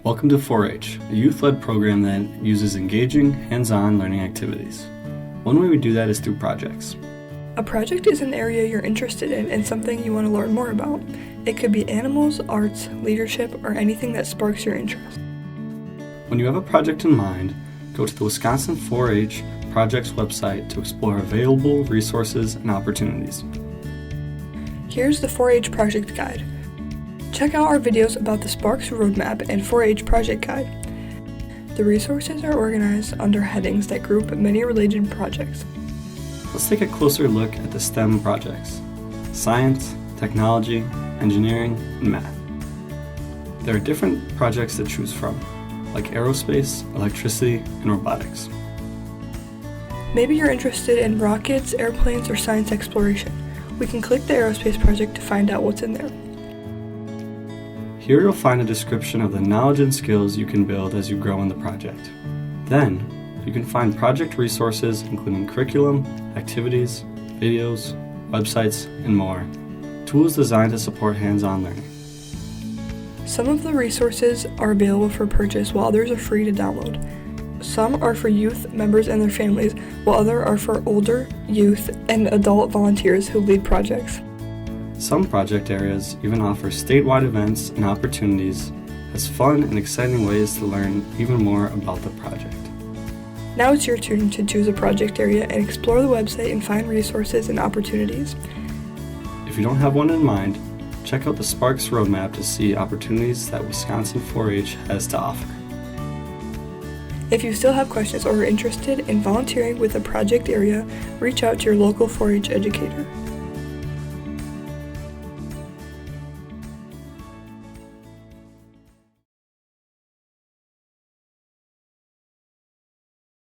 Welcome to 4-H, a youth-led program that uses engaging, hands-on learning activities. One way we do that is through projects. A project is an area you're interested in and something you want to learn more about. It could be animals, arts, leadership, or anything that sparks your interest. When you have a project in mind, go to the Wisconsin 4-H Projects website to explore available resources and opportunities. Here's the 4-H Project Guide. Check out our videos about the Sparks Roadmap and 4-H Project Guide. The resources are organized under headings that group many related projects. Let's take a closer look at the STEM projects: science, technology, engineering, and math. There are different projects to choose from, like aerospace, electricity, and robotics. Maybe you're interested in rockets, airplanes, or science exploration. We can click the aerospace project to find out what's in there. Here you'll find a description of the knowledge and skills you can build as you grow in the project. Then, you can find project resources including curriculum, activities, videos, websites, and more, tools designed to support hands-on learning. Some of the resources are available for purchase while others are free to download. Some are for youth members and their families, while others are for older, youth, and adult volunteers who lead projects. Some project areas even offer statewide events and opportunities as fun and exciting ways to learn even more about the project. Now it's your turn to choose a project area and explore the website and find resources and opportunities. If you don't have one in mind, check out the Sparks Roadmap to see opportunities that Wisconsin 4-H has to offer. If you still have questions or are interested in volunteering with a project area, reach out to your local 4-H educator.